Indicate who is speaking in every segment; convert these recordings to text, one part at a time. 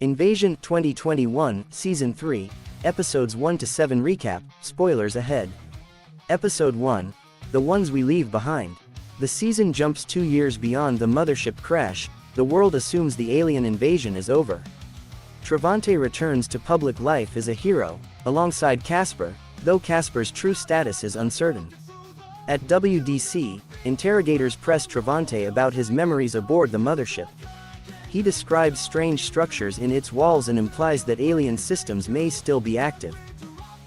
Speaker 1: Invasion 2021, Season 3, Episodes 1-7 Recap, spoilers ahead. Episode 1, The Ones We Leave Behind. The season jumps 2 years beyond the mothership crash. The world assumes the alien invasion is over. Travante returns to public life as a hero, alongside Casper, though Casper's true status is uncertain. At WDC, interrogators press Travante about his memories aboard the mothership. He describes strange structures in its walls and implies that alien systems may still be active.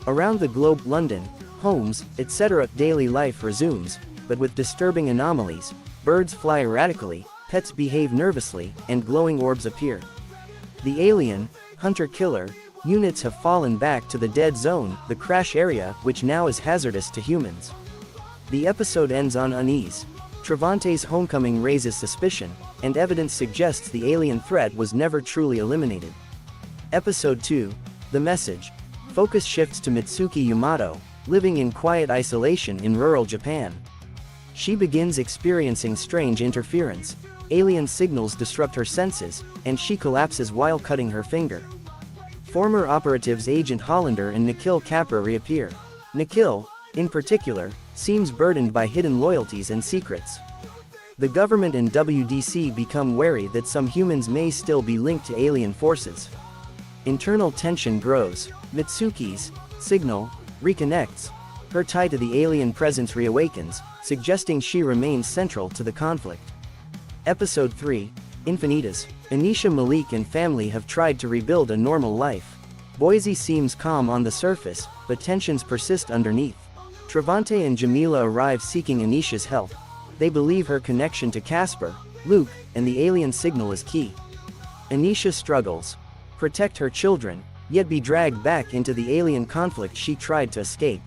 Speaker 1: Around the globe, London, homes, etc., daily life resumes, but with disturbing anomalies. Birds fly erratically, pets behave nervously, and glowing orbs appear. The alien, hunter-killer, units have fallen back to the dead zone, the crash area, which now is hazardous to humans. The episode ends on unease. Travante's homecoming raises suspicion, and evidence suggests the alien threat was never truly eliminated. Episode 2, The Message. Focus shifts to Mitsuki Yamato, living in quiet isolation in rural Japan. She begins experiencing strange interference. Alien signals disrupt her senses, and she collapses while cutting her finger. Former operatives Agent Hollander and Nikhil Kapra reappear. Nikhil, in particular, seems burdened by hidden loyalties and secrets. The government and WDC become wary that some humans may still be linked to alien forces. Internal tension grows. Mitsuki's signal reconnects. Her tie to the alien presence reawakens, suggesting she remains central to the conflict. Episode 3, Infinitas. Anisha, Malik and family have tried to rebuild a normal life. Boise seems calm on the surface, but tensions persist underneath. Travante and Jamila arrive seeking Anisha's help. They believe her connection to Casper, Luke, and the alien signal is key. Anisha struggles. Protect her children, yet be dragged back into the alien conflict she tried to escape.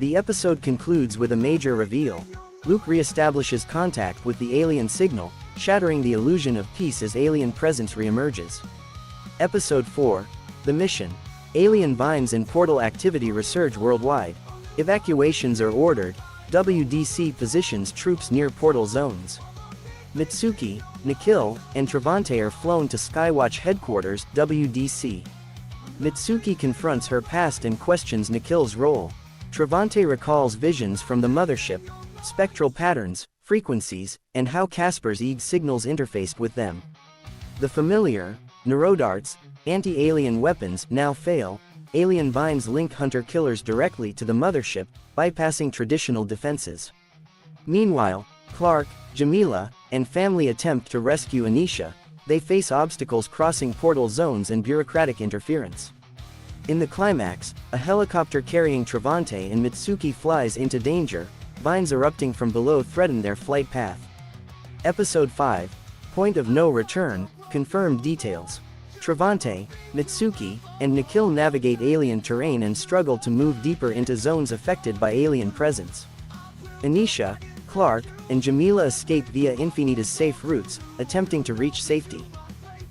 Speaker 1: The episode concludes with a major reveal. Luke reestablishes contact with the alien signal, shattering the illusion of peace as alien presence reemerges. Episode 4, The Mission. Alien vines and portal activity resurge worldwide. Evacuations are ordered. WDC positions troops near portal zones. Mitsuki, Nikhil, and Travante are flown to Skywatch headquarters, WDC. Mitsuki confronts her past and questions Nikhil's role. Travante recalls visions from the mothership, spectral patterns, frequencies, and how Casper's EEG signals interfaced with them. The familiar, neurodarts, anti-alien weapons now fail. Alien vines link hunter-killers directly to the mothership, bypassing traditional defenses. Meanwhile, Clark, Jamila, and family attempt to rescue Anisha. They face obstacles crossing portal zones and bureaucratic interference. In the climax, a helicopter carrying Travante and Mitsuki flies into danger. Vines erupting from below threaten their flight path. Episode 5, Point of No Return, confirmed details. Travante, Mitsuki, and Nikhil navigate alien terrain and struggle to move deeper into zones affected by alien presence. Anisha, Clark, and Jamila escape via Infinitas safe routes, attempting to reach safety.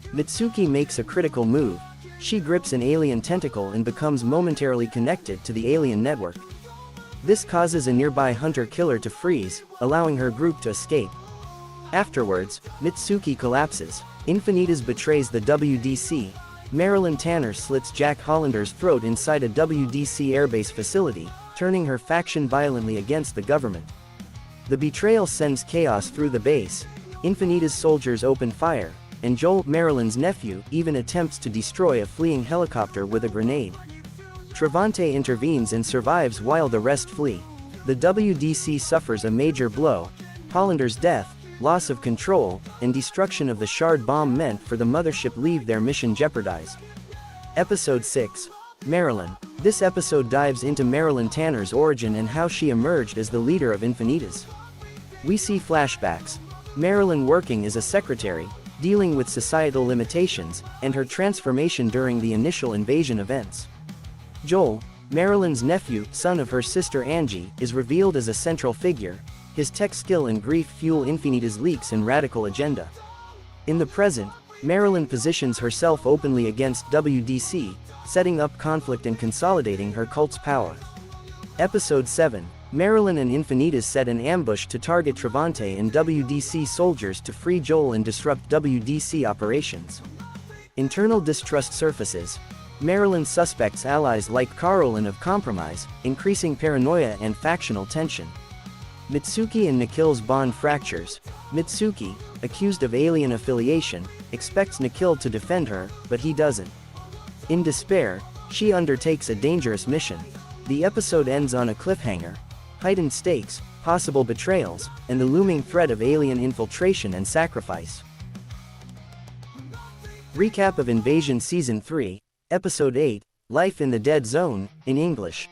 Speaker 1: Mitsuki makes a critical move. She grips an alien tentacle and becomes momentarily connected to the alien network. This causes a nearby hunter-killer to freeze, allowing her group to escape. Afterwards, Mitsuki collapses. Infinitas betrays the WDC. Marilyn Tanner slits Jack Hollander's throat inside a WDC airbase facility, turning her faction violently against the government. The betrayal sends chaos through the base. Infinitas soldiers open fire, and Joel, Marilyn's nephew, even attempts to destroy a fleeing helicopter with a grenade. Travante intervenes and survives while the rest flee. The WDC suffers a major blow. Hollander's death, loss of control, and destruction of the shard bomb meant for the mothership leave their mission jeopardized. Episode 6, Marilyn. This episode dives into Marilyn Tanner's origin and how she emerged as the leader of Infinitas. We see flashbacks. Marilyn working as a secretary, dealing with societal limitations, and her transformation during the initial invasion events. Joel, Marilyn's nephew, son of her sister Angie, is revealed as a central figure. His tech skill and grief fuel Infinitas' leaks and radical agenda. In the present, Marilyn positions herself openly against WDC, setting up conflict and consolidating her cult's power. Episode 7, Marilyn and Infinitas set an ambush to target Travante and WDC soldiers to free Joel and disrupt WDC operations. Internal distrust surfaces. Marilyn suspects allies like Caroline of compromise, increasing paranoia and factional tension. Mitsuki and Nikhil's bond fractures. Mitsuki, accused of alien affiliation, expects Nikhil to defend her, but he doesn't. In despair, she undertakes a dangerous mission. The episode ends on a cliffhanger. Heightened stakes, possible betrayals, and the looming threat of alien infiltration and sacrifice. Recap of Invasion Season 3, Episode 8, Life in the Dead Zone, in English.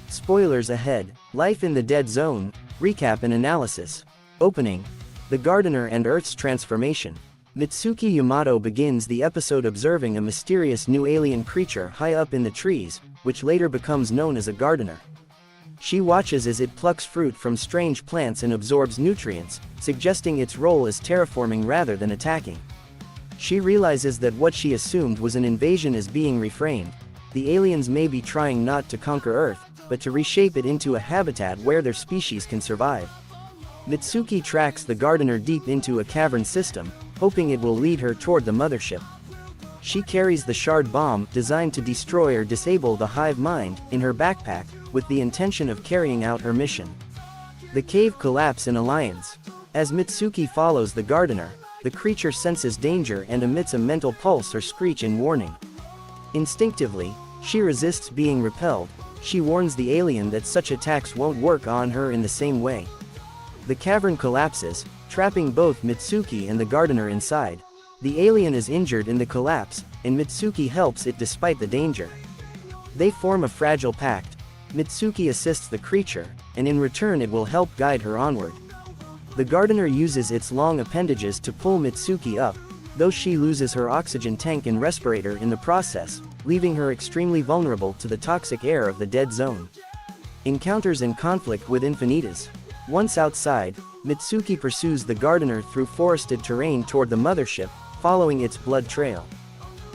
Speaker 1: Spoilers ahead. Life in the Dead Zone, recap and analysis. Opening. The Gardener and Earth's transformation. Mitsuki Yamato begins the episode observing a mysterious new alien creature high up in the trees, which later becomes known as a gardener. She watches as it plucks fruit from strange plants and absorbs nutrients, suggesting its role as terraforming rather than attacking. She realizes that what she assumed was an invasion is being reframed. The aliens may be trying not to conquer Earth, but to reshape it into a habitat where their species can survive. Mitsuki tracks the gardener deep into a cavern system, hoping it will lead her toward the mothership. She carries the shard bomb, designed to destroy or disable the hive mind, in her backpack, with the intention of carrying out her mission. The cave collapse in alliance. As Mitsuki follows the gardener, the creature senses danger and emits a mental pulse or screech in warning. Instinctively, she resists being repelled. She warns the alien that such attacks won't work on her in the same way. The cavern collapses, trapping both Mitsuki and the gardener inside. The alien is injured in the collapse, and Mitsuki helps it despite the danger. They form a fragile pact. Mitsuki assists the creature, and in return it will help guide her onward. The gardener uses its long appendages to pull Mitsuki up, though she loses her oxygen tank and respirator in the process, leaving her extremely vulnerable to the toxic air of the dead zone. Encounters and conflict with Infinitas. Once outside, Mitsuki pursues the gardener through forested terrain toward the mothership, following its blood trail.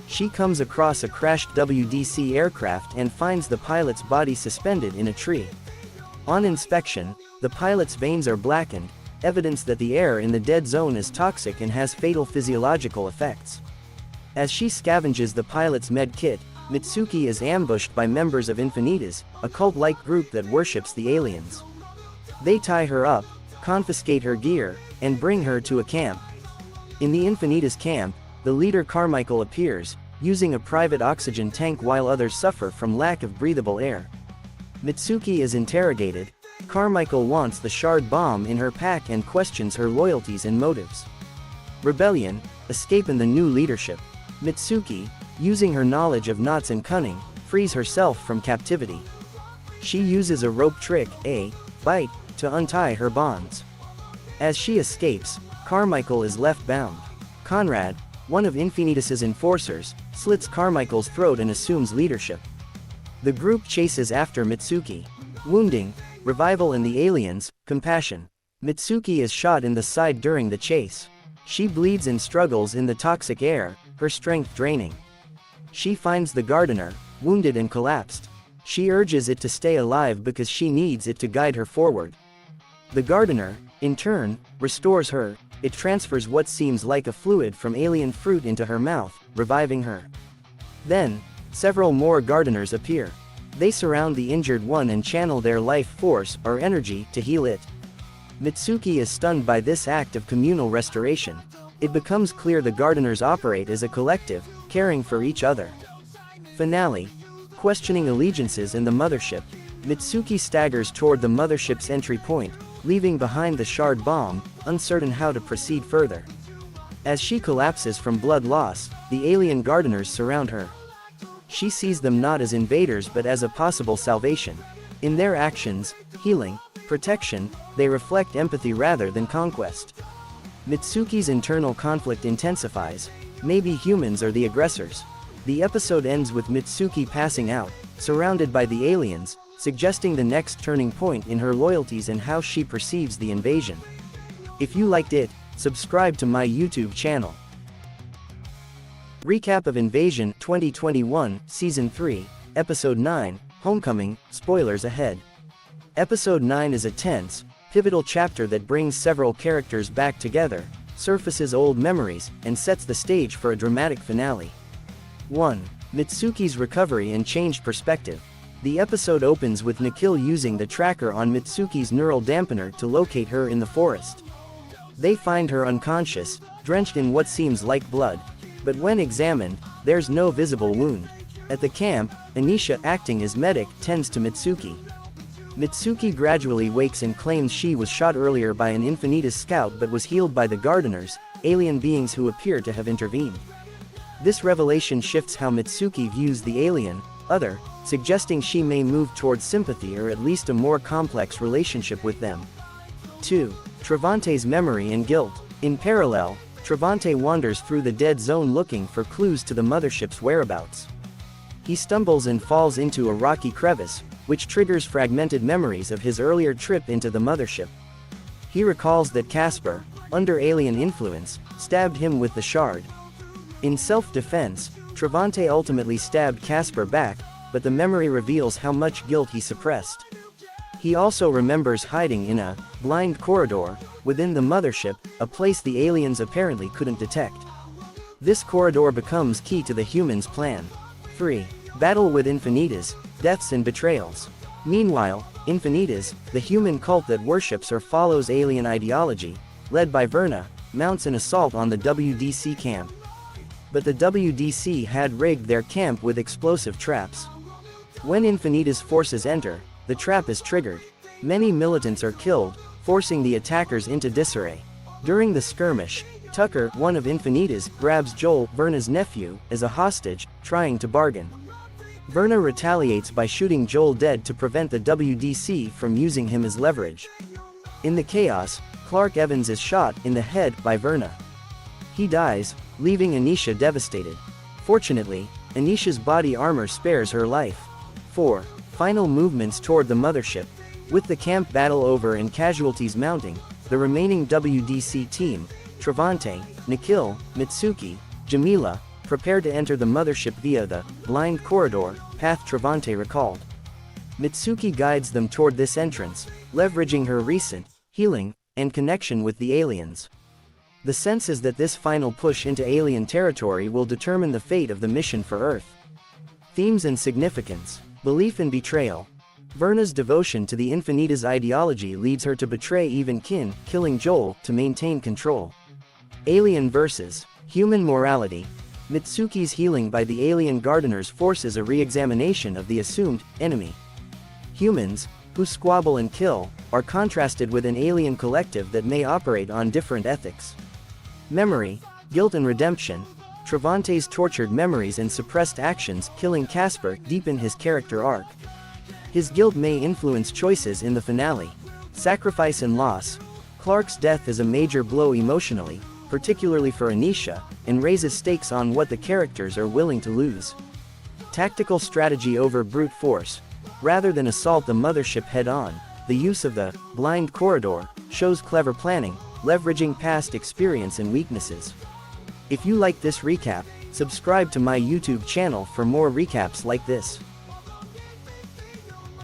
Speaker 1: She comes across a crashed WDC aircraft and finds the pilot's body suspended in a tree. On inspection, the pilot's veins are blackened, evidence that the air in the dead zone is toxic and has fatal physiological effects. As she scavenges the pilot's med kit, Mitsuki is ambushed by members of Infinitas, a cult-like group that worships the aliens. They tie her up, confiscate her gear, and bring her to a camp. In the Infinitas camp, the leader Carmichael appears, using a private oxygen tank while others suffer from lack of breathable air. Mitsuki is interrogated. Carmichael wants the shard bomb in her pack and questions her loyalties and motives. Rebellion, escape and the new leadership. Mitsuki, using her knowledge of knots and cunning, frees herself from captivity. She uses a rope trick, a bite, to untie her bonds. As she escapes, Carmichael is left bound. Conrad, one of Infinitas' enforcers, slits Carmichael's throat and assumes leadership. The group chases after Mitsuki. Wounding, revival and the aliens, compassion. Mitsuki is shot in the side during the chase. She bleeds and struggles in the toxic air, her strength draining. She finds the gardener, wounded and collapsed. She urges it to stay alive because she needs it to guide her forward. The gardener, in turn, restores her. It transfers what seems like a fluid from alien fruit into her mouth, reviving her. Then, several more gardeners appear. They surround the injured one and channel their life force, or energy, to heal it. Mitsuki is stunned by this act of communal restoration. It becomes clear the gardeners operate as a collective, caring for each other. Finale. Questioning allegiances in the mothership. Mitsuki staggers toward the mothership's entry point, leaving behind the shard bomb, uncertain how to proceed further. As she collapses from blood loss, the alien gardeners surround her. She sees them not as invaders but as a possible salvation. In their actions, healing, protection, they reflect empathy rather than conquest. Mitsuki's internal conflict intensifies. Maybe humans are the aggressors. The episode ends with Mitsuki passing out, surrounded by the aliens, suggesting the next turning point in her loyalties and how she perceives the invasion. If you liked it, subscribe to my YouTube channel. Recap of Invasion 2021, Season 3, Episode 9, Homecoming, spoilers ahead. Episode 9 is a tense, pivotal chapter that brings several characters back together, surfaces old memories, and sets the stage for a dramatic finale. 1. Mitsuki's recovery and changed perspective. The episode opens with Nikhil using the tracker on Mitsuki's neural dampener to locate her in the forest. They find her unconscious, drenched in what seems like blood. But when examined, there's no visible wound. At the camp, Anisha, acting as medic, tends to Mitsuki. Mitsuki gradually wakes and claims she was shot earlier by an Infinitas scout but was healed by the Gardeners, alien beings who appear to have intervened. This revelation shifts how Mitsuki views the alien, other, suggesting she may move towards sympathy or at least a more complex relationship with them. 2. Travante's memory and guilt. In parallel, Travante wanders through the dead zone looking for clues to the mothership's whereabouts. He stumbles and falls into a rocky crevice, which triggers fragmented memories of his earlier trip into the mothership. He recalls that Casper, under alien influence, stabbed him with the shard. In self-defense, Travante ultimately stabbed Casper back, but the memory reveals how much guilt he suppressed. He also remembers hiding in a blind corridor within the mothership, a place the aliens apparently couldn't detect. This corridor becomes key to the humans' plan. 3. Battle with Infinitas, Deaths and Betrayals. Meanwhile, Infinitas, the human cult that worships or follows alien ideology, led by Verna, mounts an assault on the WDC camp. But the WDC had rigged their camp with explosive traps. When Infinitas forces enter, the trap is triggered. Many militants are killed, forcing the attackers into disarray. During the skirmish, Tucker, one of Infinitas, grabs Joel, Verna's nephew, as a hostage, trying to bargain. Verna retaliates by shooting Joel dead to prevent the WDC from using him as leverage. In the chaos, Clark Evans is shot in the head by Verna. He dies, leaving Anisha devastated. Fortunately, Anisha's body armor spares her life. 4. Final movements toward the mothership. With the camp battle over and casualties mounting, the remaining WDC team, Travante, Nikhil, Mitsuki, Jamila, prepare to enter the mothership via the blind corridor path Travante recalled. Mitsuki guides them toward this entrance, leveraging her recent healing and connection with the aliens. The sense is that this final push into alien territory will determine the fate of the mission for Earth. Themes and significance. Belief in betrayal. Verna's devotion to the Infinitas ideology leads her to betray even kin, killing Joel, to maintain control. Alien versus human morality. Mitsuki's healing by the alien gardeners forces a re-examination of the assumed enemy. Humans, who squabble and kill, are contrasted with an alien collective that may operate on different ethics. Memory, guilt and redemption. Travante's tortured memories and suppressed actions killing Casper deepen his character arc. His guilt may influence choices in the finale. Sacrifice and loss. Clark's death is a major blow emotionally, particularly for Anisha, and raises stakes on what the characters are willing to lose. Tactical strategy over brute force. Rather than assault the mothership head-on, the use of the blind corridor shows clever planning, leveraging past experience and weaknesses. If you like this recap, subscribe to my YouTube channel for more recaps like this.